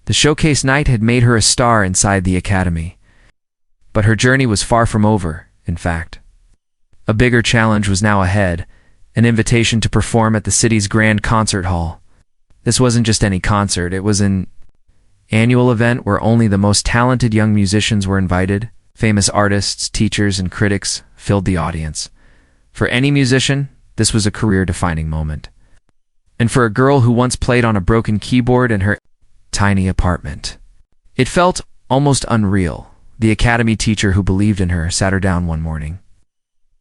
The showcase night had made her a star inside the academy. But her journey was far from over, in fact. A bigger challenge was now ahead, an invitation to perform at the city's Grand Concert Hall. This wasn't just any concert, it was an annual event where only the most talented young musicians were invited. Famous artists, teachers, and critics filled the audience. For any musician, this was a career-defining moment. And for a girl who once played on a broken keyboard in her tiny apartment, it felt almost unreal. The academy teacher who believed in her sat her down one morning.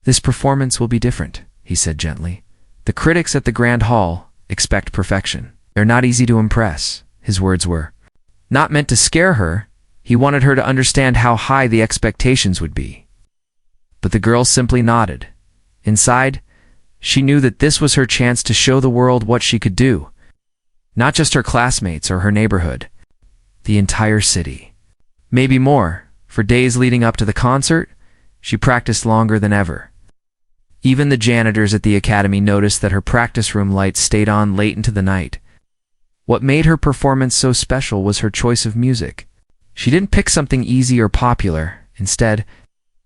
"This performance will be different," he said gently. "The critics at the Grand Hall expect perfection. They're not easy to impress." His words were not meant to scare her. He wanted her to understand how high the expectations would be. But the girl simply nodded. Inside, she knew that this was her chance to show the world what she could do. Not just her classmates or her neighborhood, the entire city. Maybe more. For days leading up to the concert, she practiced longer than ever. Even the janitors at the academy noticed that her practice room lights stayed on late into the night. What made her performance so special was her choice of music. She didn't pick something easy or popular. Instead,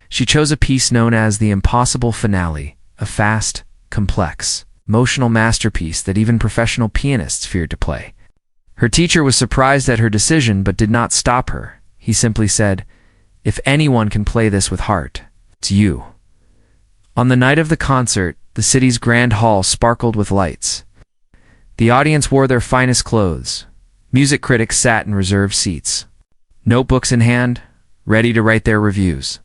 she chose a piece known as the Impossible Finale, a fast, complex, emotional masterpiece that even professional pianists feared to play. Her teacher was surprised at her decision but did not stop her. He simply said, "If anyone can play this with heart, it's you." On the night of the concert, the city's Grand Hall sparkled with lights. The audience wore their finest clothes. Music critics sat in reserved seats, notebooks in hand, ready to write their reviews.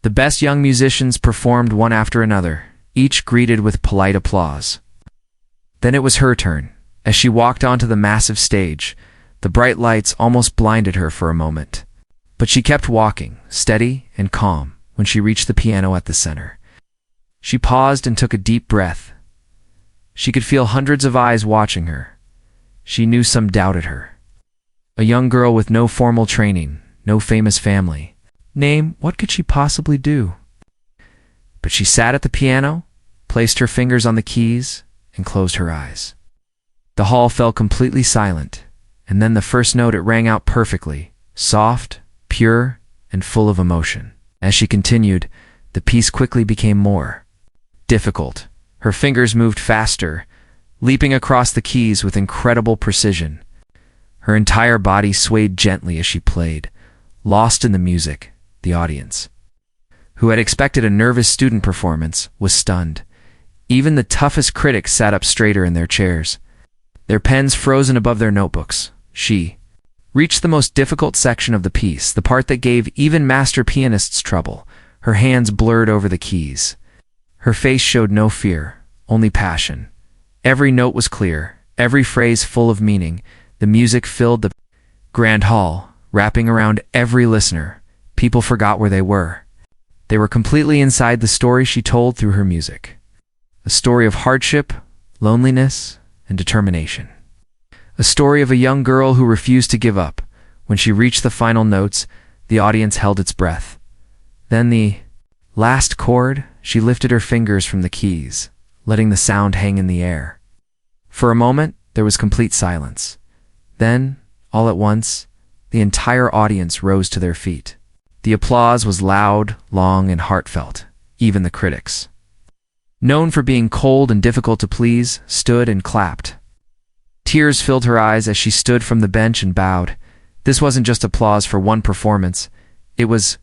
The best young musicians performed one after another, each greeted with polite applause. Then it was her turn. As she walked onto the massive stage, the bright lights almost blinded her for a moment. But she kept walking, steady and calm, when she reached the piano at the center. She paused and took a deep breath. She could feel hundreds of eyes watching her. She knew some doubted her. A young girl with no formal training, no famous family. What could she possibly do? But she sat at the piano, placed her fingers on the keys, and closed her eyes. The hall fell completely silent, and then the first note it rang out perfectly, soft, pure, and full of emotion. As she continued, the piece quickly became more difficult. Her fingers moved faster, leaping across the keys with incredible precision. Her entire body swayed gently as she played, lost in the music. The audience, who had expected a nervous student performance, was stunned. Even the toughest critics sat up straighter in their chairs, their pens frozen above their notebooks. She reached the most difficult section of the piece, the part that gave even master pianists trouble. Her hands blurred over the keys. Her face showed no fear, only passion. Every note was clear, every phrase full of meaning. The music filled the Grand Hall, wrapping around every listener. People forgot where they were. They were completely inside the story she told through her music. A story of hardship, loneliness, and determination. A story of a young girl who refused to give up. When she reached the final notes, the audience held its breath. Then the last chord, she lifted her fingers from the keys, letting the sound hang in the air. For a moment, there was complete silence. Then, all at once, the entire audience rose to their feet. The applause was loud, long, and heartfelt. Even the critics, known for being cold and difficult to please, stood and clapped. Tears filled her eyes as she stood from the bench and bowed. This wasn't just applause for one performance. It was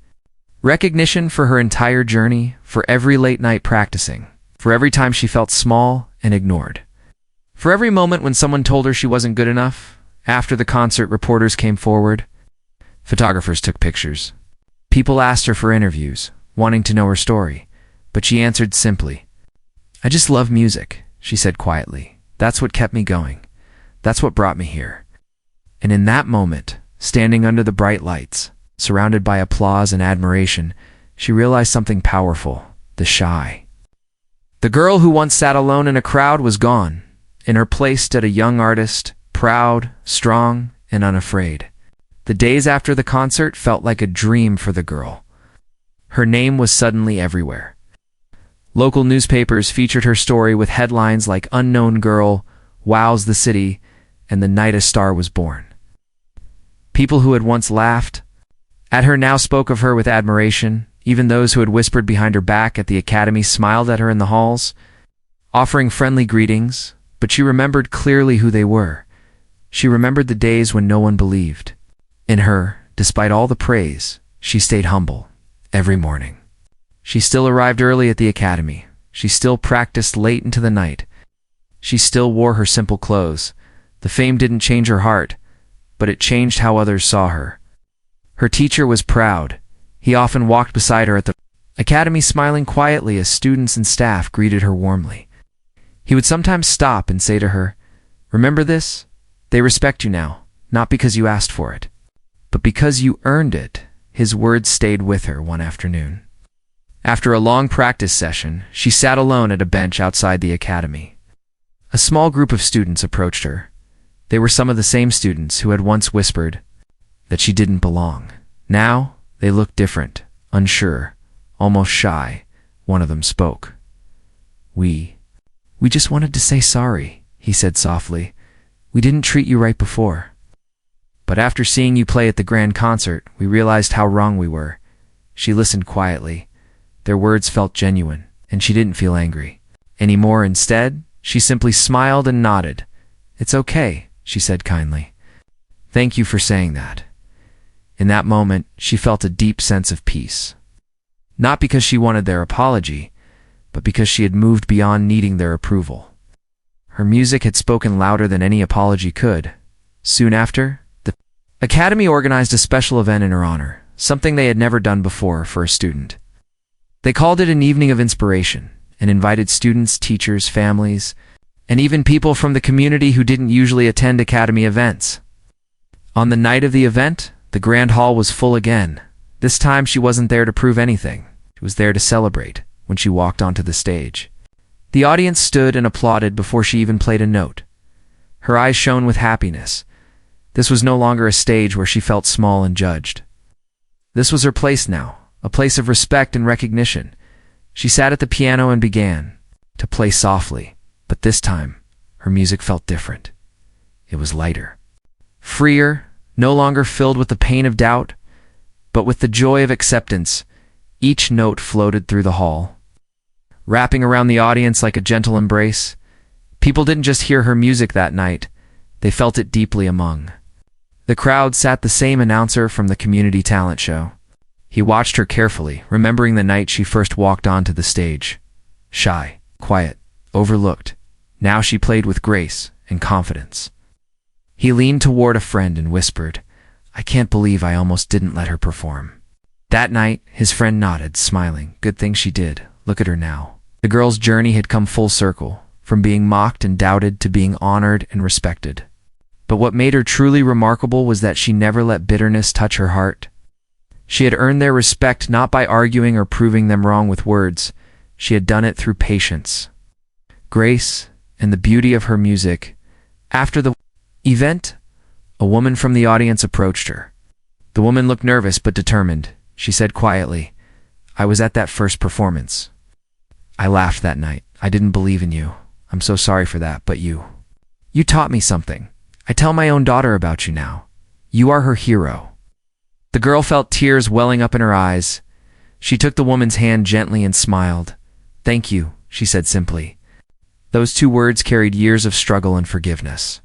recognition for her entire journey, for every late night practicing, for every time she felt small and ignored, for every moment when someone told her she wasn't good enough. After the concert, reporters came forward. Photographers took pictures. People asked her for interviews, wanting to know her story, but she answered simply. "I just love music," she said quietly. "That's what kept me going. That's what brought me here." And in that moment, standing under the bright lights, surrounded by applause and admiration, she realized something powerful. The shy. The girl who once sat alone in a crowd was gone. In her place stood a young artist, proud, strong, and unafraid. The days after the concert felt like a dream for the girl. Her name was suddenly everywhere. Local newspapers featured her story with headlines like "Unknown Girl," "Wows the City," and "The Night a Star Was Born." People who had once laughed at her now spoke of her with admiration. Even those who had whispered behind her back at the academy smiled at her in the halls, offering friendly greetings, but she remembered clearly who they were. She remembered the days when no one believed in her. Despite all the praise, she stayed humble every morning. She still arrived early at the academy. She still practiced late into the night. She still wore her simple clothes. The fame didn't change her heart, but it changed how others saw her. Her teacher was proud. He often walked beside her at the academy, smiling quietly as students and staff greeted her warmly. He would sometimes stop and say to her, "Remember this? They respect you now, not because you asked for it, but because you earned it." His words stayed with her one afternoon. After a long practice session, she sat alone at a bench outside the academy. A small group of students approached her. They were some of the same students who had once whispered that she didn't belong. Now, they looked different, unsure, almost shy. One of them spoke. We just wanted to say sorry," he said softly. "We didn't treat you right before. But after seeing you play at the grand concert, we realized how wrong we were." She listened quietly. Their words felt genuine, and she didn't feel angry anymore. Instead, she simply smiled and nodded. "It's okay," she said kindly. "Thank you for saying that." In that moment, she felt a deep sense of peace. Not because she wanted their apology, but because she had moved beyond needing their approval. Her music had spoken louder than any apology could. Soon after, the academy organized a special event in her honor, something they had never done before for a student. They called it an evening of inspiration and invited students, teachers, families, and even people from the community who didn't usually attend academy events. On the night of the event, the grand hall was full again. This time she wasn't there to prove anything. She was there to celebrate. When she walked onto the stage, the audience stood and applauded before she even played a note. Her eyes shone with happiness. This was no longer a stage where she felt small and judged. This was her place now, a place of respect and recognition. She sat at the piano and began to play softly, but this time, her music felt different. It was lighter, freer, no longer filled with the pain of doubt, but with the joy of acceptance. Each note floated through the hall, wrapping around the audience like a gentle embrace. People didn't just hear her music that night, they felt it deeply among. The crowd sat the same announcer from the community talent show. He watched her carefully, remembering the night she first walked onto the stage. Shy, quiet, overlooked. Now she played with grace and confidence. He leaned toward a friend and whispered, "I can't believe I almost didn't let her perform." That night, his friend nodded, smiling. Good thing she did. Look at her now. The girl's journey had come full circle, from being mocked and doubted to being honored and respected. But what made her truly remarkable was that she never let bitterness touch her heart. She had earned their respect not by arguing or proving them wrong with words. She had done it through patience, grace, and the beauty of her music. After the event, a woman from the audience approached her. The woman looked nervous but determined. She said quietly, "I was at that first performance. I laughed that night. I didn't believe in you. I'm so sorry for that, but you taught me something. I tell my own daughter about you now. You are her hero." The girl felt tears welling up in her eyes. She took the woman's hand gently and smiled. "Thank you," she said simply. Those two words carried years of struggle and forgiveness.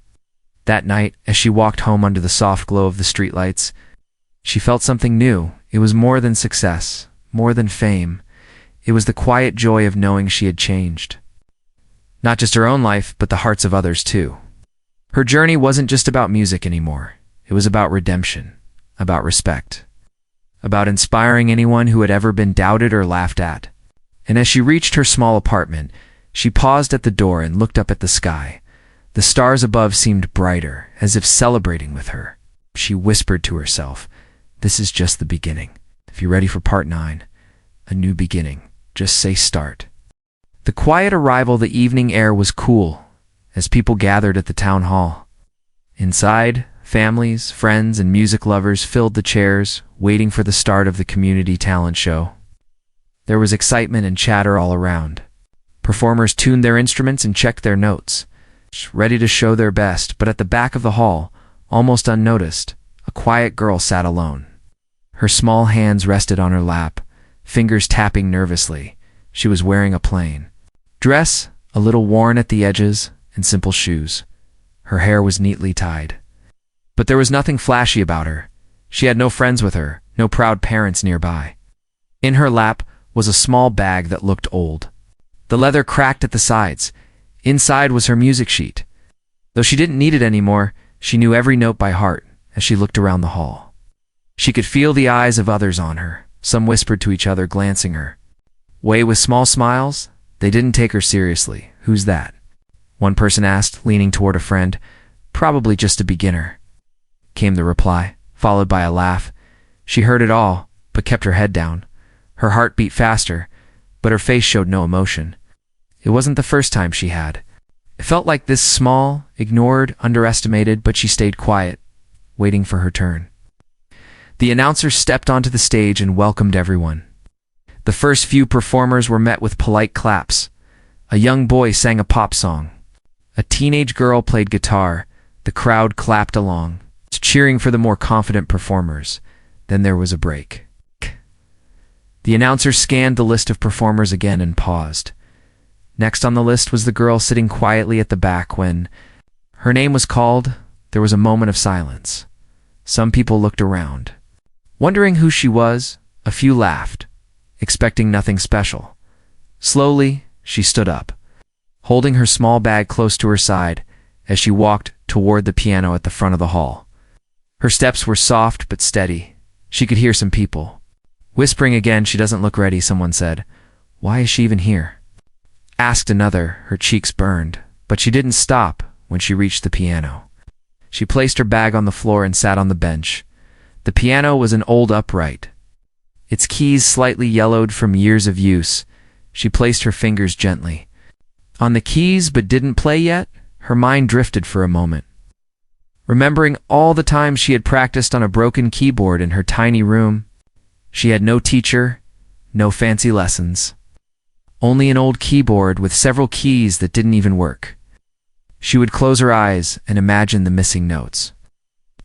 That night, as she walked home under the soft glow of the streetlights, she felt something new. It was more than success, more than fame. It was the quiet joy of knowing she had changed. Not just her own life, but the hearts of others too. Her journey wasn't just about music anymore. It was about redemption, about respect, about inspiring anyone who had ever been doubted or laughed at. And as she reached her small apartment, she paused at the door and looked up at the sky. The stars above seemed brighter, as if celebrating with her. She whispered to herself, "This is just the beginning. If you're ready for part 9, a new beginning, just say start." The quiet arrival, the evening air was cool as people gathered at the town hall. Inside, families, friends, and music lovers filled the chairs, waiting for the start of the community talent show. There was excitement and chatter all around. Performers tuned their instruments and checked their notes, ready to show their best. But at the back of the hall, almost unnoticed, a quiet girl sat alone. Her small hands rested on her lap, fingers tapping nervously. She was wearing a plain dress, a little worn at the edges, and simple shoes. Her hair was neatly tied. But there was nothing flashy about her. She had no friends with her, no proud parents nearby. In her lap was a small bag that looked old. The leather cracked at the sides. Inside was her music sheet. Though she didn't need it anymore, she knew every note by heart as she looked around the hall. She could feel the eyes of others on her. Some whispered to each other, glancing her way with small smiles. They didn't take her seriously. "Who's that?" one person asked, leaning toward a friend. "Probably just a beginner," came the reply, followed by a laugh. She heard it all, but kept her head down. Her heart beat faster, but her face showed no emotion. It wasn't the first time she had. It felt like this: small, ignored, underestimated, but she stayed quiet, waiting for her turn. The announcer stepped onto the stage and welcomed everyone. The first few performers were met with polite claps. A young boy sang a pop song. A teenage girl played guitar. The crowd clapped along, cheering for the more confident performers. Then there was a break. The announcer scanned the list of performers again and paused. Next on the list was the girl sitting quietly at the back. When her name was called, there was a moment of silence. Some people looked around, wondering who she was. A few laughed, expecting nothing special. Slowly, she stood up, holding her small bag close to her side as she walked toward the piano at the front of the hall. Her steps were soft but steady. She could hear some people whispering again. "She doesn't look ready," someone said. "Why is she even here?" asked another. Her cheeks burned, but she didn't stop when she reached the piano. She placed her bag on the floor and sat on the bench. The piano was an old upright, its keys slightly yellowed from years of use. She placed her fingers gently on the keys but didn't play yet. Her mind drifted for a moment, remembering all the times she had practiced on a broken keyboard in her tiny room. She had no teacher, no fancy lessons, only an old keyboard with several keys that didn't even work. She would close her eyes and imagine the missing notes.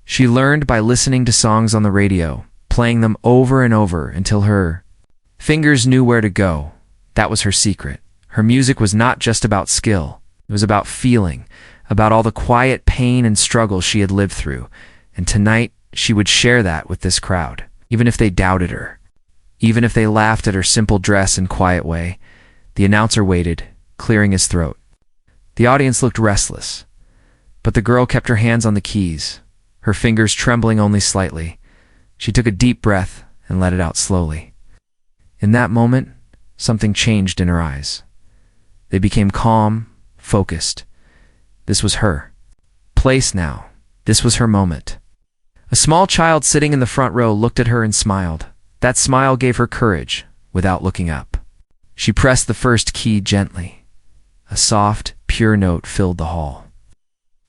She learned by listening to songs on the radio, playing them over and over until her fingers knew where to go. That was her secret. Her music was not just about skill. It was about feeling, about all the quiet pain and struggle she had lived through. And tonight, she would share that with this crowd, even if they doubted her, even if they laughed at her simple dress and quiet way. The announcer waited, clearing his throat. The audience looked restless, but the girl kept her hands on the keys, her fingers trembling only slightly. She took a deep breath and let it out slowly. In that moment, something changed in her eyes. They became calm, focused. This was her place now. This was her moment. A small child sitting in the front row looked at her and smiled. That smile gave her courage, without looking up. She pressed the first key gently. A soft, pure note filled the hall.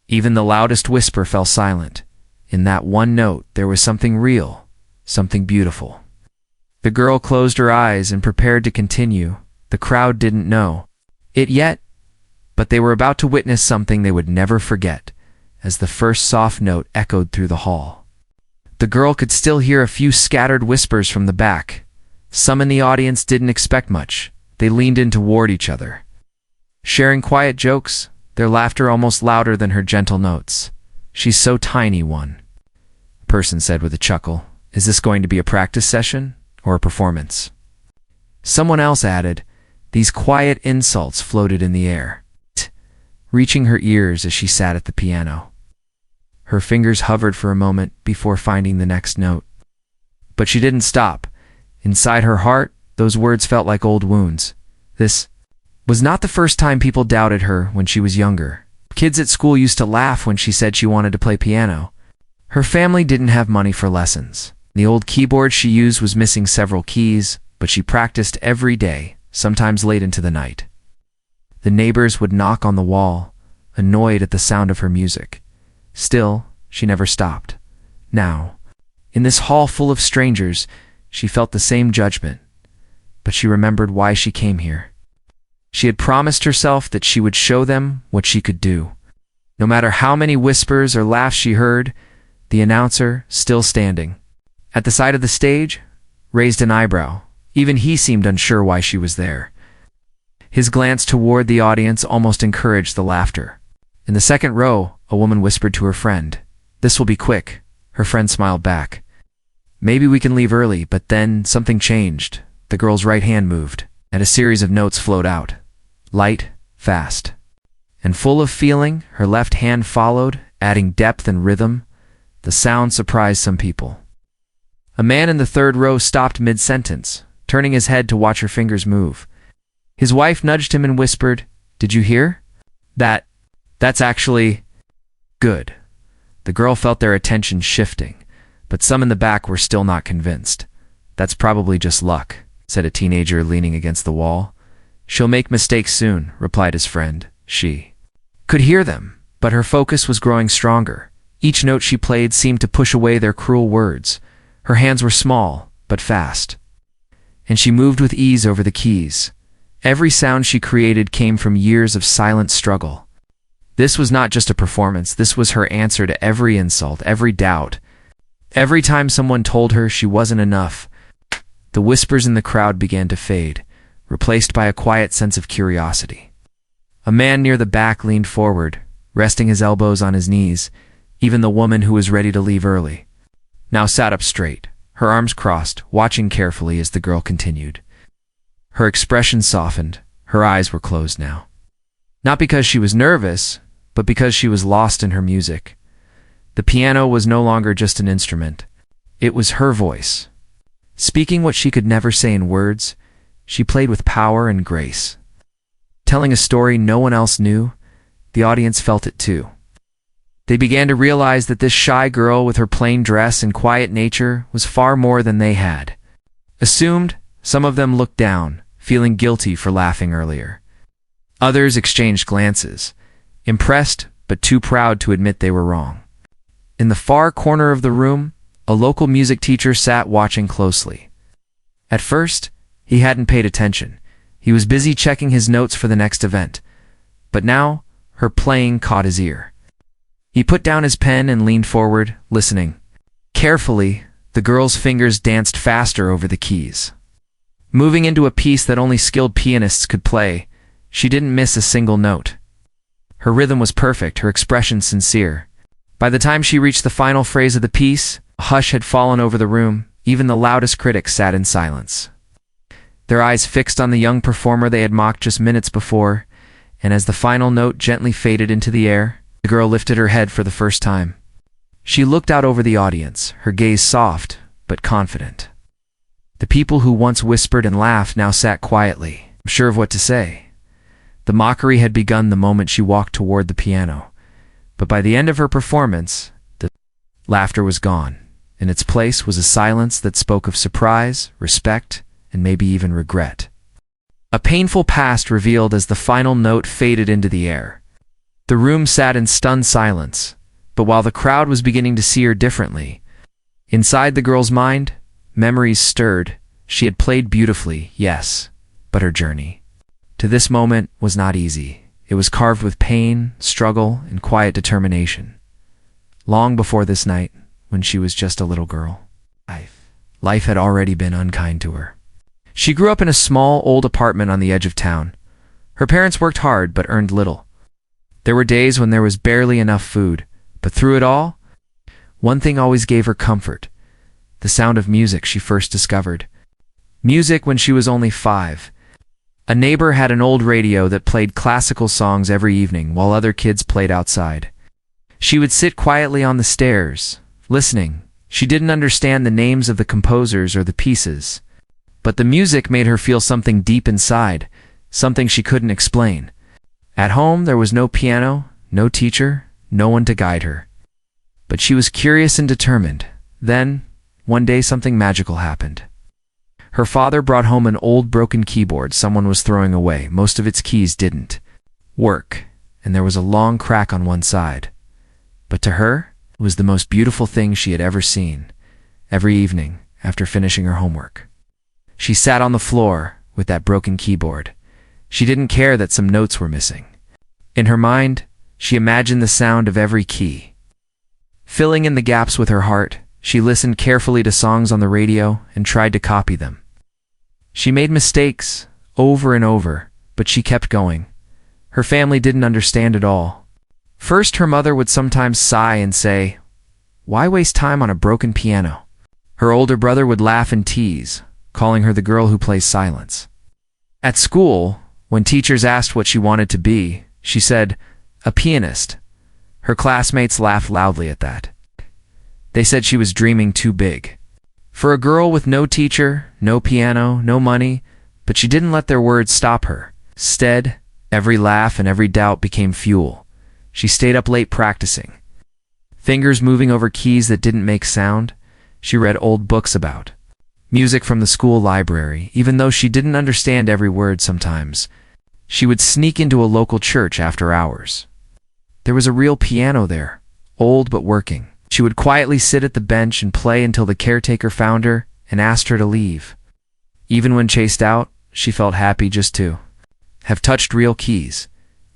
Even the loudest whisper fell silent. In that one note, there was something real, something beautiful. The girl closed her eyes and prepared to continue. The crowd didn't know it yet, but they were about to witness something they would never forget, as the first soft note echoed through the hall. The girl could still hear a few scattered whispers from the back. Some in the audience didn't expect much. They leaned in toward each other, sharing quiet jokes, their laughter almost louder than her gentle notes. "She's so tiny," one person said with a chuckle. "Is this going to be a practice session or a performance?" Someone else added. These quiet insults floated in the air, reaching her ears as she sat at the piano. Her fingers hovered for a moment before finding the next note. But she didn't stop. Inside her heart, those words felt like old wounds. This was not the first time people doubted her when she was younger. Kids at school used to laugh when she said she wanted to play piano. Her family didn't have money for lessons. The old keyboard she used was missing several keys, but she practiced every day, sometimes late into the night. The neighbors would knock on the wall, annoyed at the sound of her music. Still, she never stopped. Now, in this hall full of strangers, she felt the same judgment, but she remembered why she came here. She had promised herself that she would show them what she could do. No matter how many whispers or laughs she heard, The announcer, still standing at the side of the stage, raised an eyebrow. Even he seemed unsure why she was there. His glance toward the audience almost encouraged the laughter. In the second row, a woman whispered to her friend, "This will be quick." Her friend smiled back. "Maybe we can leave early," but then something changed. The girl's right hand moved, and a series of notes flowed out. Light, fast, and full of feeling, her left hand followed, adding depth and rhythm. The sound surprised some people. A man in the third row stopped mid-sentence, turning his head to watch her fingers move. His wife nudged him and whispered, "Did you hear? That's actually good." The girl felt their attention shifting, but some in the back were still not convinced. "That's probably just luck," said a teenager leaning against the wall. "She'll make mistakes soon," replied his friend. She could hear them, but her focus was growing stronger. Each note she played seemed to push away their cruel words. Her hands were small, but fast, and she moved with ease over the keys. Every sound she created came from years of silent struggle. This was not just a performance, this was her answer to every insult, every doubt. Every time someone told her she wasn't enough, the whispers in the crowd began to fade, replaced by a quiet sense of curiosity. A man near the back leaned forward, resting his elbows on his knees. Even the woman who was ready to leave early now sat up straight, her arms crossed, watching carefully as the girl continued. Her expression softened, her eyes were closed now. Not because she was nervous, but because she was lost in her music. The piano was no longer just an instrument. It was her voice. Speaking what she could never say in words, she played with power and grace. Telling a story no one else knew, the audience felt it too. They began to realize that this shy girl with her plain dress and quiet nature was far more than they had assumed. Some of them looked down, feeling guilty for laughing earlier. Others exchanged glances, impressed but too proud to admit they were wrong. In the far corner of the room, a local music teacher sat watching closely. At first, he hadn't paid attention. He was busy checking his notes for the next event. But now, her playing caught his ear. He put down his pen and leaned forward, listening. Carefully, the girl's fingers danced faster over the keys. Moving into a piece that only skilled pianists could play, she didn't miss a single note. Her rhythm was perfect, her expression sincere. By the time she reached the final phrase of the piece, a hush had fallen over the room. Even the loudest critics sat in silence, their eyes fixed on the young performer they had mocked just minutes before. And as the final note gently faded into the air, the girl lifted her head for the first time. She looked out over the audience, her gaze soft but confident. The people who once whispered and laughed now sat quietly, unsure of what to say. The mockery had begun the moment she walked toward the piano, but by the end of her performance, the laughter was gone. In its place was a silence that spoke of surprise, respect, and maybe even regret. A painful past revealed as the final note faded into the air. The room sat in stunned silence, but while the crowd was beginning to see her differently, inside the girl's mind, memories stirred. She had played beautifully, yes, but her journey to this moment was not easy. It was carved with pain, struggle, and quiet determination. Long before this night, when she was just a little girl, life had already been unkind to her. She grew up in a small, old apartment on the edge of town. Her parents worked hard but earned little. There were days when there was barely enough food, but through it all, one thing always gave her comfort: the sound of music she first discovered. Music when she was only 5. A neighbor had an old radio that played classical songs every evening while other kids played outside. She would sit quietly on the stairs, listening. She didn't understand the names of the composers or the pieces, but the music made her feel something deep inside, something she couldn't explain. At home, there was no piano, no teacher, no one to guide her. But she was curious and determined. Then, one day, something magical happened. Her father brought home an old broken keyboard someone was throwing away. Most of its keys didn't work, and there was a long crack on one side. But to her, it was the most beautiful thing she had ever seen. Every evening, after finishing her homework, she sat on the floor with that broken keyboard. She didn't care that some notes were missing. In her mind, she imagined the sound of every key, Filling in the gaps with her heart, she listened carefully to songs on the radio and tried to copy them. She made mistakes over and over, but she kept going. Her family didn't understand it all. First, her mother would sometimes sigh and say, "Why waste time on a broken piano?" Her older brother would laugh and tease, calling her the girl who plays silence. At school, when teachers asked what she wanted to be, she said, "A pianist." Her classmates laughed loudly at that. They said she was dreaming too big. For a girl with no teacher, no piano, no money, but she didn't let their words stop her. Instead, every laugh and every doubt became fuel. She stayed up late practicing. Fingers moving over keys that didn't make sound, she read old books about music from the school library, even though she didn't understand every word sometimes. She would sneak into a local church after hours. There was a real piano there, old but working. She would quietly sit at the bench and play until the caretaker found her and asked her to leave. Even when chased out, she felt happy just to have touched real keys.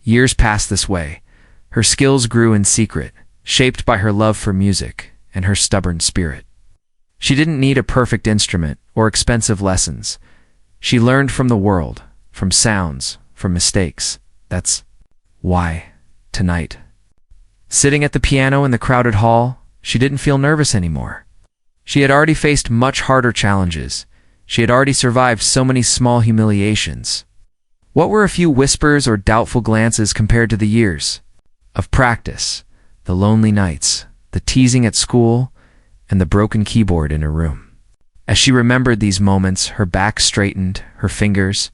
Years passed this way. Her skills grew in secret, shaped by her love for music and her stubborn spirit. She didn't need a perfect instrument or expensive lessons. She learned from the world, from sounds, from mistakes. That's why, tonight, sitting at the piano in the crowded hall, she didn't feel nervous anymore. She had already faced much harder challenges. She had already survived so many small humiliations. What were a few whispers or doubtful glances compared to the years of practice, the lonely nights, the teasing at school, and the broken keyboard in her room? As she remembered these moments, her back straightened, her fingers,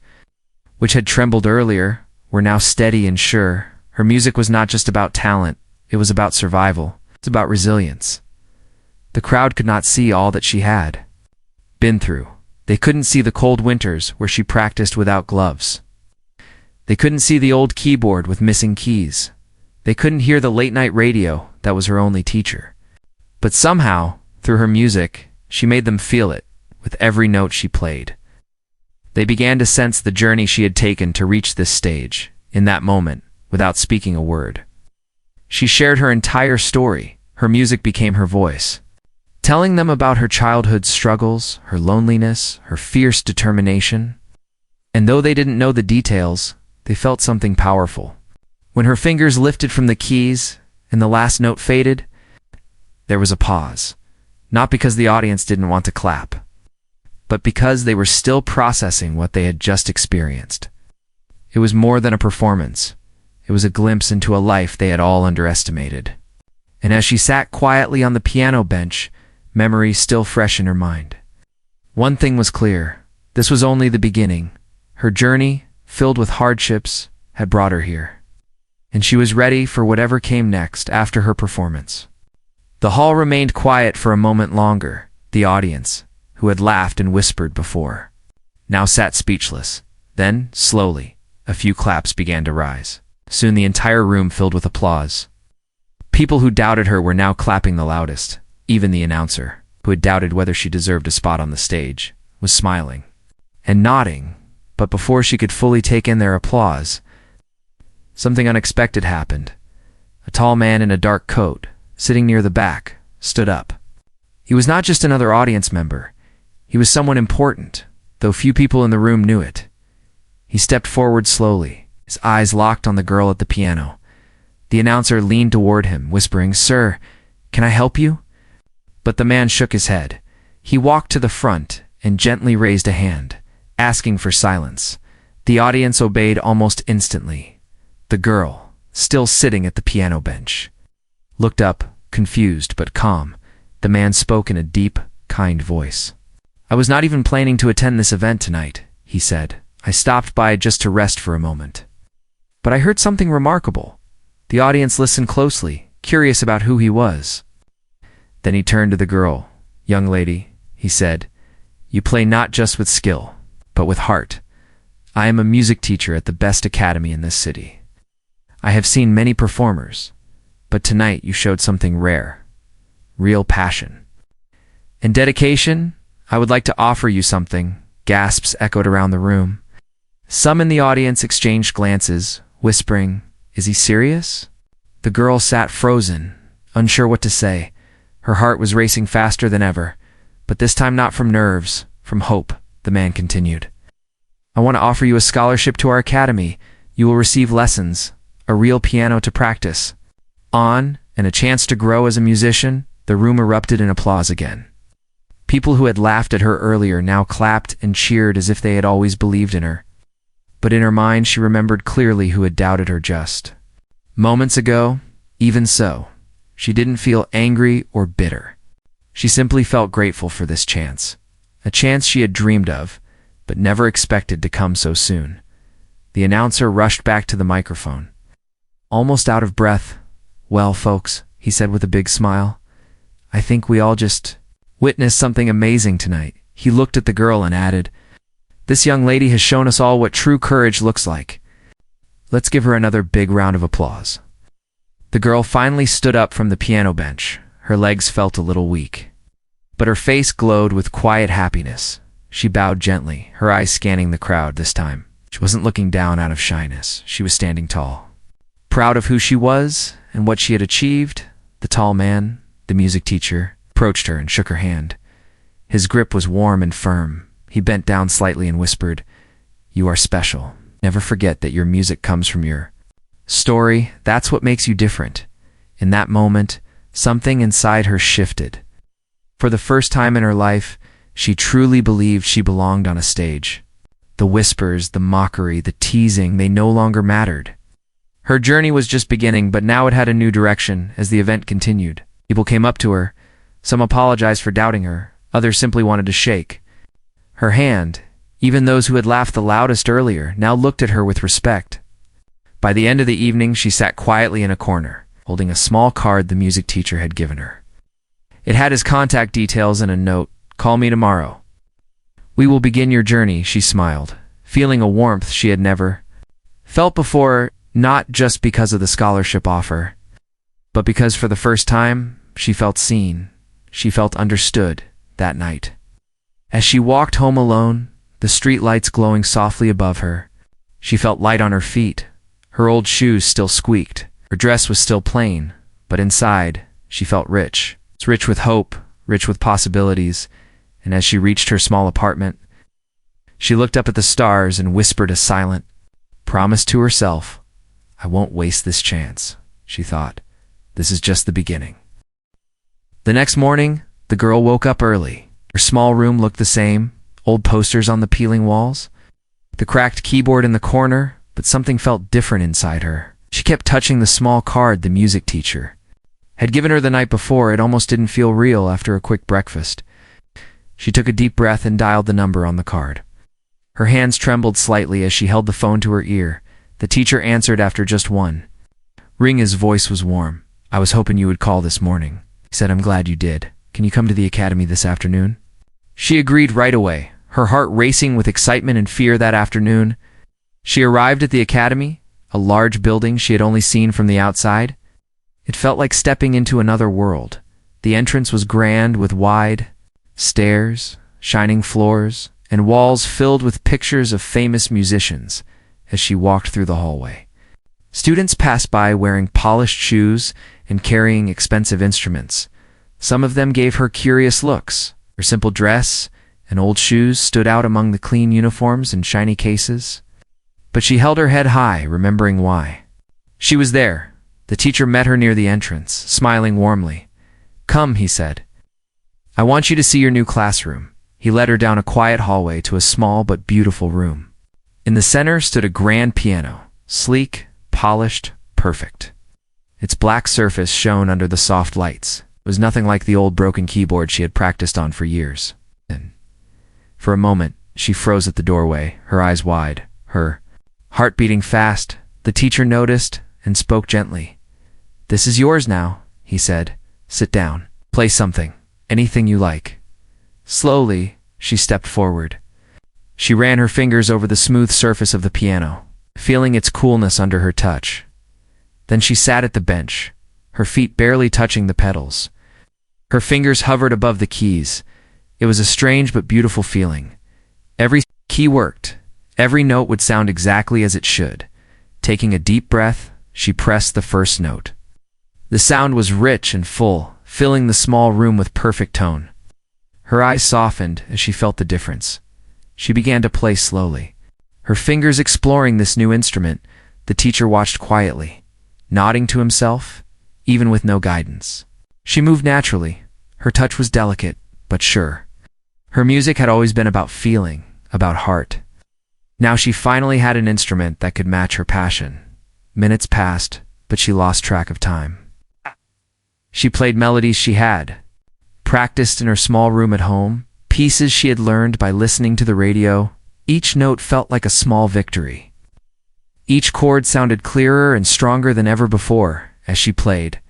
which had trembled earlier, were now steady and sure. Her music was not just about talent, it was about survival. It's about resilience. The crowd could not see all that she had been through. They couldn't see the cold winters where she practiced without gloves. They couldn't see the old keyboard with missing keys. They couldn't hear the late-night radio that was her only teacher. But somehow, through her music, she made them feel it with every note she played. They began to sense the journey she had taken to reach this stage, in that moment, without speaking a word. She shared her entire story. Her music became her voice, telling them about her childhood struggles, her loneliness, her fierce determination. And though they didn't know the details, they felt something powerful. When her fingers lifted from the keys and the last note faded, there was a pause. Not because the audience didn't want to clap, but because they were still processing what they had just experienced. It was more than a performance. It was a glimpse into a life they had all underestimated. And as she sat quietly on the piano bench, memories still fresh in her mind, one thing was clear. This was only the beginning. Her journey, filled with hardships, had brought her here. And she was ready for whatever came next after her performance. The hall remained quiet for a moment longer. The audience, who had laughed and whispered before, now sat speechless. Then, slowly, a few claps began to rise. Soon the entire room filled with applause. People who doubted her were now clapping the loudest. Even the announcer, who had doubted whether she deserved a spot on the stage, was smiling and nodding. But before she could fully take in their applause, something unexpected happened. A tall man in a dark coat, sitting near the back, stood up. He was not just another audience member. He was someone important, though few people in the room knew it. He stepped forward slowly, his eyes locked on the girl at the piano. The announcer leaned toward him, whispering, "Sir, can I help you?" But the man shook his head. He walked to the front and gently raised a hand, asking for silence. The audience obeyed almost instantly. The girl, still sitting at the piano bench, looked up, confused but calm. The man spoke in a deep, kind voice. "I was not even planning to attend this event tonight," he said. "I stopped by just to rest for a moment. But I heard something remarkable." The audience listened closely, curious about who he was. Then he turned to the girl. "Young lady," he said, "you play not just with skill, but with heart. I am a music teacher at the best academy in this city. I have seen many performers, but tonight you showed something rare, real passion and dedication. I would like to offer you something." Gasps echoed around the room. Some in the audience exchanged glances, whispering, "Is he serious?" The girl sat frozen, unsure what to say. Her heart was racing faster than ever, but this time not from nerves, from hope. The man continued. I want to offer you a scholarship to our academy. You will receive lessons, a real piano to practice on, and a chance to grow as a musician. The room erupted in applause again. People who had laughed at her earlier now clapped and cheered as if they had always believed in her. But in her mind she remembered clearly who had doubted her just moments ago. Even so, she didn't feel angry or bitter. She simply felt grateful for this chance, a chance she had dreamed of, but never expected to come so soon. The announcer rushed back to the microphone. Almost out of breath, "Well, folks," he said with a big smile, "I think we all just witnessed something amazing tonight." He looked at the girl and added, "This young lady has shown us all what true courage looks like. Let's give her another big round of applause." The girl finally stood up from the piano bench. Her legs felt a little weak, but her face glowed with quiet happiness. She bowed gently, her eyes scanning the crowd this time. She wasn't looking down out of shyness. She was standing tall, proud of who she was and what she had achieved. The tall man, the music teacher, approached her and shook her hand. His grip was warm and firm. He bent down slightly and whispered, "You are special. Never forget that your music comes from your story. That's what makes you different." In that moment, something inside her shifted. For the first time in her life, she truly believed she belonged on a stage. The whispers, the mockery, the teasing, they no longer mattered. Her journey was just beginning, but now it had a new direction. As the event continued, people came up to her. Some apologized for doubting her. Others simply wanted to shake her hand. Even those who had laughed the loudest earlier now looked at her with respect. By the end of the evening, she sat quietly in a corner, holding a small card the music teacher had given her. It had his contact details and a note, "Call me tomorrow. We will begin your journey." She smiled, feeling a warmth she had never felt before, not just because of the scholarship offer, but because for the first time, she felt seen. She felt understood that night. As she walked home alone, the street lights glowing softly above her, she felt light on her feet. Her old shoes still squeaked. Her dress was still plain, but inside, she felt rich. It's rich with hope, rich with possibilities. And as she reached her small apartment, she looked up at the stars and whispered a silent promise to herself. "I won't waste this chance," she thought. "This is just the beginning." The next morning, the girl woke up early. Her small room looked the same, old posters on the peeling walls, the cracked keyboard in the corner, but something felt different inside her. She kept touching the small card the music teacher had given her the night before. It almost didn't feel real after a quick breakfast. She took a deep breath and dialed the number on the card. Her hands trembled slightly as she held the phone to her ear. The teacher answered after just one ring. His voice was warm. "I was hoping you would call this morning." He said, "I'm glad you did. Can you come to the academy this afternoon?" She agreed right away, her heart racing with excitement and fear. That afternoon, she arrived at the academy, a large building she had only seen from the outside. It felt like stepping into another world. The entrance was grand, with wide stairs, shining floors, and walls filled with pictures of famous musicians. As she walked through the hallway, students passed by wearing polished shoes and carrying expensive instruments. Some of them gave her curious looks. Her simple dress and old shoes stood out among the clean uniforms and shiny cases. But she held her head high, remembering why she was there. The teacher met her near the entrance, smiling warmly. "Come," he said. "I want you to see your new classroom." He led her down a quiet hallway to a small but beautiful room. In the center stood a grand piano, sleek, polished, perfect. Its black surface shone under the soft lights. It was nothing like the old broken keyboard she had practiced on for years. And for a moment, she froze at the doorway, her eyes wide, her heart beating fast. The teacher noticed and spoke gently. "This is yours now," he said. "Sit down. Play something, anything you like." Slowly, she stepped forward. She ran her fingers over the smooth surface of the piano, feeling its coolness under her touch. Then she sat at the bench, her feet barely touching the pedals. Her fingers hovered above the keys. It was a strange but beautiful feeling. Every key worked. Every note would sound exactly as it should. Taking a deep breath, she pressed the first note. The sound was rich and full, filling the small room with perfect tone. Her eyes softened as she felt the difference. She began to play slowly, her fingers exploring this new instrument. The teacher watched quietly, nodding to himself, even with no guidance. She moved naturally. Her touch was delicate, but sure. Her music had always been about feeling, about heart. Now she finally had an instrument that could match her passion. Minutes passed, but she lost track of time. She played melodies she had practiced in her small room at home, pieces she had learned by listening to the radio. Each note felt like a small victory. Each chord sounded clearer and stronger than ever before. As she played,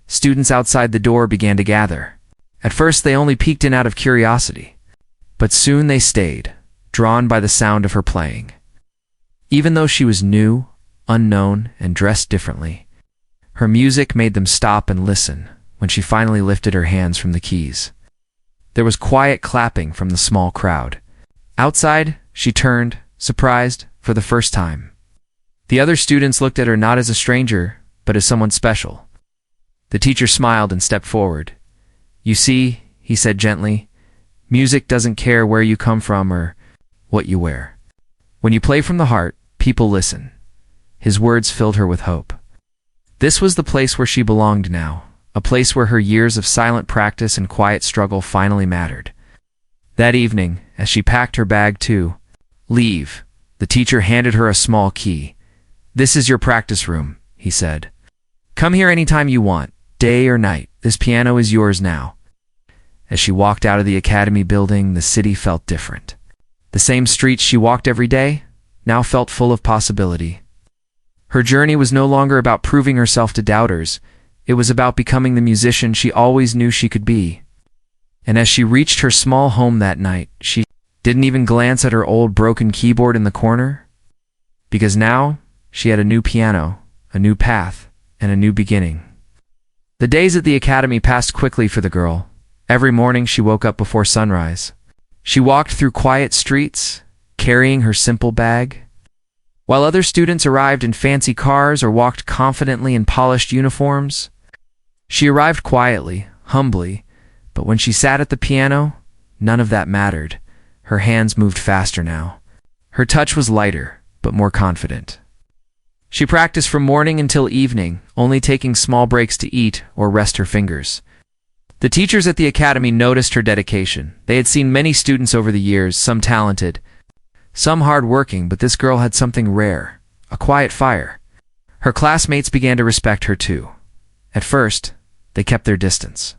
students outside the door began to gather. At first they only peeked in out of curiosity, but soon they stayed, drawn by the sound of her playing. Even though she was new, unknown, and dressed differently, her music made them stop and listen. When she finally lifted her hands from the keys, there was quiet clapping from the small crowd. Outside, she turned, surprised, for the first time. The other students looked at her not as a stranger, but as someone special. The teacher smiled and stepped forward. "You see," he said gently, "music doesn't care where you come from or what you wear. When you play from the heart, people listen." His words filled her with hope. This was the place where she belonged now, a place where her years of silent practice and quiet struggle finally mattered. That evening, as she packed her bag to leave, the teacher handed her a small key. "This is your practice room," he said. "Come here anytime you want, day or night. This piano is yours now." As she walked out of the academy building, the city felt different. The same streets she walked every day now felt full of possibility. Her journey was no longer about proving herself to doubters. It was about becoming the musician she always knew she could be. And as she reached her small home that night, she didn't even glance at her old broken keyboard in the corner, because now she had a new piano, a new path, and a new beginning. The days at the academy passed quickly for the girl. Every morning she woke up before sunrise. She walked through quiet streets, carrying her simple bag, while other students arrived in fancy cars or walked confidently in polished uniforms. She arrived quietly, humbly, but when she sat at the piano, none of that mattered. Her hands moved faster now. Her touch was lighter, but more confident. She practiced from morning until evening, only taking small breaks to eat or rest her fingers. The teachers at the academy noticed her dedication. They had seen many students over the years, some talented, some hard-working, but this girl had something rare, a quiet fire. Her classmates began to respect her too. At first, they kept their distance,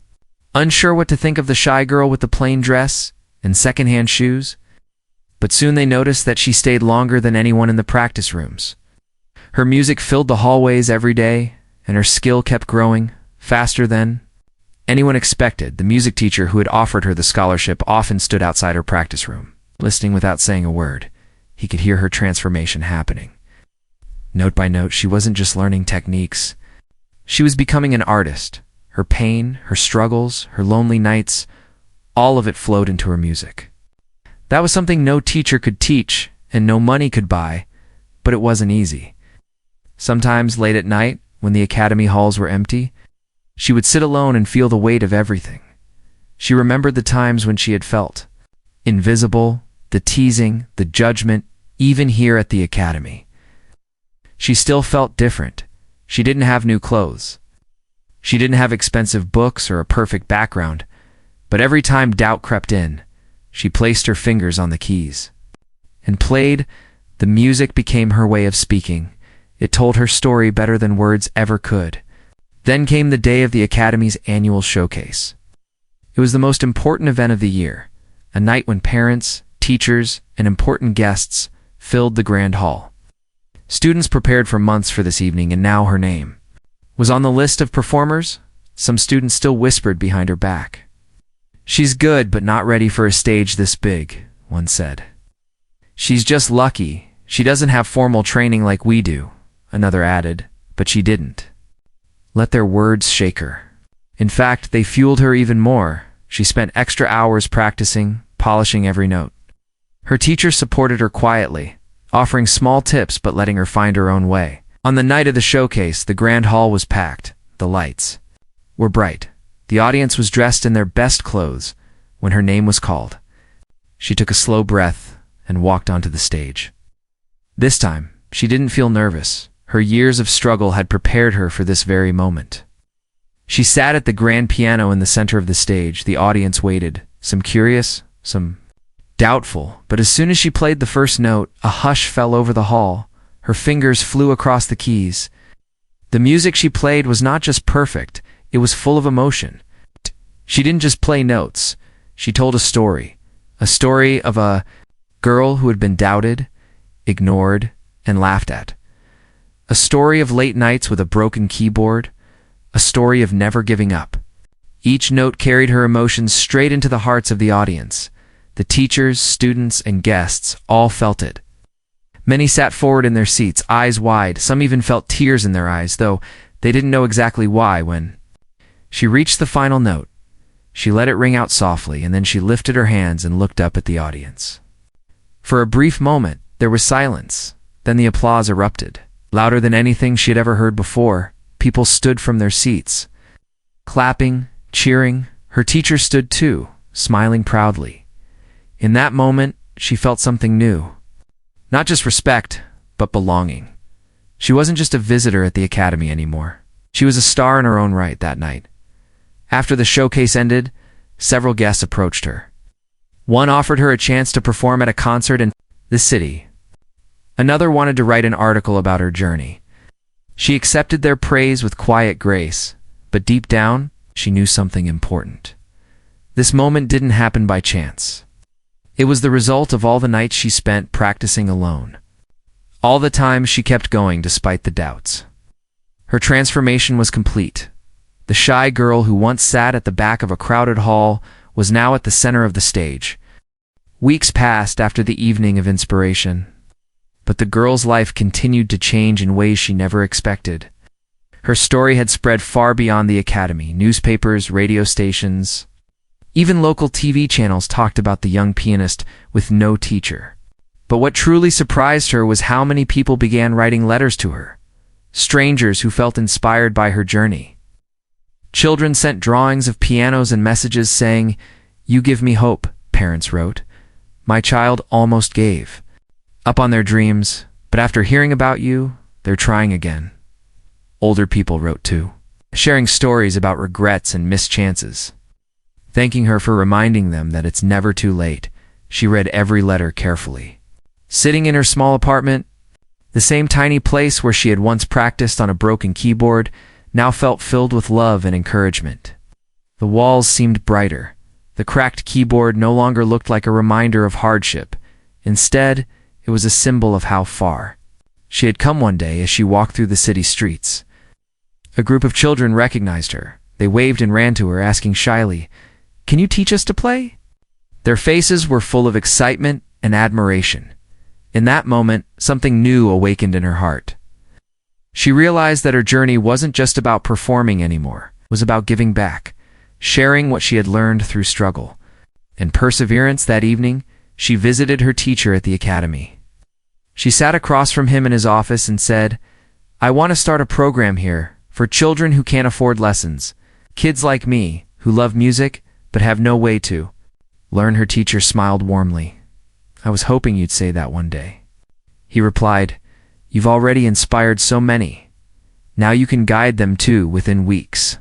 unsure what to think of the shy girl with the plain dress and second-hand shoes. But soon they noticed that she stayed longer than anyone in the practice rooms. Her music filled the hallways every day, and her skill kept growing, faster than anyone expected. The music teacher who had offered her the scholarship often stood outside her practice room, listening without saying a word. He could hear her transformation happening. Note by note, she wasn't just learning techniques. She was becoming an artist. Her pain, her struggles, her lonely nights, all of it flowed into her music. That was something no teacher could teach and no money could buy, but it wasn't easy. Sometimes late at night, when the academy halls were empty, she would sit alone and feel the weight of everything. She remembered the times when she had felt invisible, the teasing, the judgment, even here at the academy. She still felt different. She didn't have new clothes. She didn't have expensive books or a perfect background, but every time doubt crept in, she placed her fingers on the keys and played. The music became her way of speaking. It told her story better than words ever could. Then came the day of the Academy's annual showcase. It was the most important event of the year, a night when parents, teachers, and important guests filled the grand hall. Students prepared for months for this evening, and now her name was on the list of performers. Some students still whispered behind her back. "She's good, but not ready for a stage this big," one said. "She's just lucky. She doesn't have formal training like we do," another added, but she didn't let their words shake her. In fact, they fueled her even more. She spent extra hours practicing, polishing every note. Her teacher supported her quietly, offering small tips but letting her find her own way. On the night of the showcase, the grand hall was packed. The lights were bright. The audience was dressed in their best clothes. When her name was called, she took a slow breath and walked onto the stage. This time, she didn't feel nervous. Her years of struggle had prepared her for this very moment. She sat at the grand piano in the center of the stage. The audience waited, some curious, some doubtful, but as soon as she played the first note, a hush fell over the hall. Her fingers flew across the keys. The music she played was not just perfect, it was full of emotion. She didn't just play notes, she told a story of a girl who had been doubted, ignored, and laughed at. A story of late nights with a broken keyboard, a story of never giving up. Each note carried her emotions straight into the hearts of the audience. The teachers, students, and guests all felt it. Many sat forward in their seats, eyes wide. Some even felt tears in their eyes, though they didn't know exactly why. When she reached the final note, she let it ring out softly, and then she lifted her hands and looked up at the audience. For a brief moment, there was silence. Then the applause erupted. Louder than anything she had ever heard before, people stood from their seats, clapping, cheering. Her teacher stood too, smiling proudly. In that moment, she felt something new. Not just respect, but belonging. She wasn't just a visitor at the academy anymore. She was a star in her own right that night. After the showcase ended, several guests approached her. One offered her a chance to perform at a concert in the city. Another wanted to write an article about her journey. She accepted their praise with quiet grace, but deep down, she knew something important. This moment didn't happen by chance. It was the result of all the nights she spent practicing alone. All the time she kept going despite the doubts. Her transformation was complete. The shy girl who once sat at the back of a crowded hall was now at the center of the stage. Weeks passed after the evening of inspiration, but the girl's life continued to change in ways she never expected. Her story had spread far beyond the academy. Newspapers, radio stations, even local TV channels talked about the young pianist with no teacher. But what truly surprised her was how many people began writing letters to her. Strangers who felt inspired by her journey. Children sent drawings of pianos and messages saying, "You give me hope," parents wrote. "My child almost gave up on their dreams, but after hearing about you, they're trying again." Older people wrote too, sharing stories about regrets and missed chances. Thanking her for reminding them that it's never too late, she read every letter carefully. Sitting in her small apartment, the same tiny place where she had once practiced on a broken keyboard now felt filled with love and encouragement. The walls seemed brighter. The cracked keyboard no longer looked like a reminder of hardship. Instead, it was a symbol of how far she had come. One day as she walked through the city streets, a group of children recognized her. They waved and ran to her, asking shyly, "Can you teach us to play?" Their faces were full of excitement and admiration. In that moment, something new awakened in her heart. She realized that her journey wasn't just about performing anymore. It was about giving back, sharing what she had learned through struggle and perseverance. That evening, she visited her teacher at the academy. She sat across from him in his office and said, "I want to start a program here for children who can't afford lessons, kids like me who love music but have no way to learn." Her teacher smiled warmly. "I was hoping you'd say that one day." He replied, "You've already inspired so many. Now you can guide them too within weeks."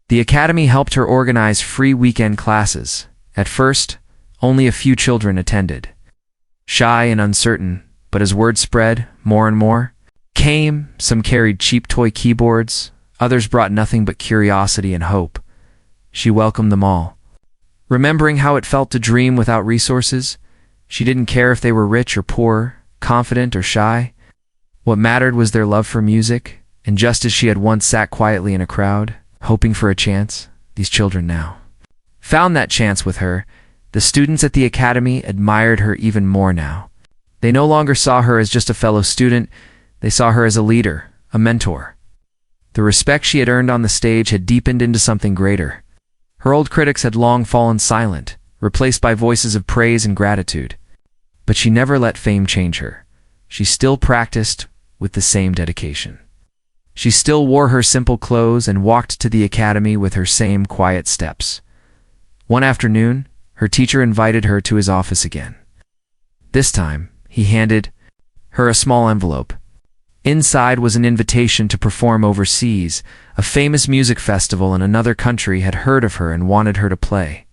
The academy helped her organize free weekend classes. At first, only a few children attended. Shy and uncertain, but as word spread, more and more came. Some carried cheap toy keyboards, others brought nothing but curiosity and hope. She welcomed them all. Remembering how it felt to dream without resources, she didn't care if they were rich or poor, confident or shy. What mattered was their love for music, and just as she had once sat quietly in a crowd, hoping for a chance, these children now found that chance with her. The students at the academy admired her even more now. They no longer saw her as just a fellow student, they saw her as a leader, a mentor. The respect she had earned on the stage had deepened into something greater. Her old critics had long fallen silent, replaced by voices of praise and gratitude. But she never let fame change her. She still practiced with the same dedication. She still wore her simple clothes and walked to the academy with her same quiet steps. One afternoon, her teacher invited her to his office again. This time, he handed her a small envelope. Inside was an invitation to perform overseas. A famous music festival in another country had heard of her and wanted her to play.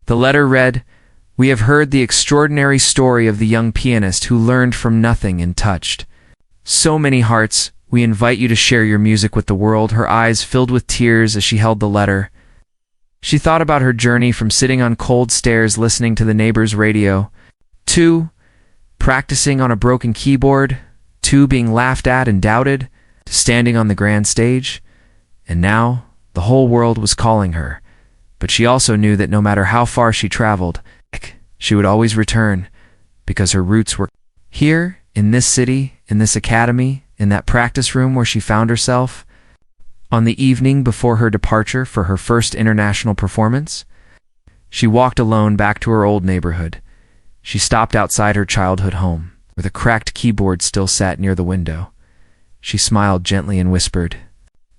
The letter read, "We have heard the extraordinary story of the young pianist who learned from nothing and touched so many hearts. We invite you to share your music with the world." Her eyes filled with tears as she held the letter. She thought about her journey from sitting on cold stairs listening to the neighbor's radio, to practicing on a broken keyboard, to being laughed at and doubted, to standing on the grand stage. And now, the whole world was calling her. But she also knew that no matter how far she traveled, she would always return, because her roots were here, in this city, in this academy, in that practice room where she found herself. On the evening before her departure for her first international performance, she walked alone back to her old neighborhood. She stopped outside her childhood home, where the cracked keyboard still sat near the window. She smiled gently and whispered,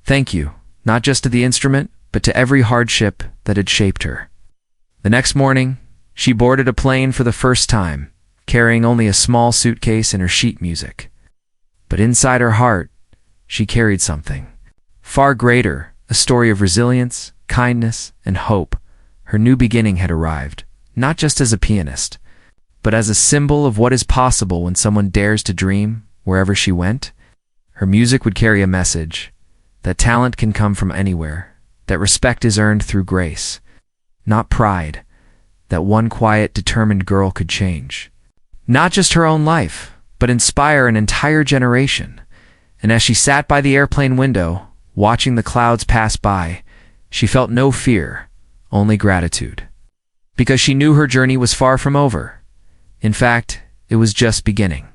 "Thank you, not just to the instrument, but to every hardship that had shaped her." The next morning, she boarded a plane for the first time, carrying only a small suitcase and her sheet music. But inside her heart, she carried something far greater, a story of resilience, kindness, and hope. Her new beginning had arrived, not just as a pianist, but as a symbol of what is possible when someone dares to dream wherever she went. Her music would carry a message that talent can come from anywhere, that respect is earned through grace, not pride, that one quiet, determined girl could change not just her own life, but inspire an entire generation. And as she sat by the airplane window, watching the clouds pass by, she felt no fear, only gratitude. Because she knew her journey was far from over. In fact, it was just beginning.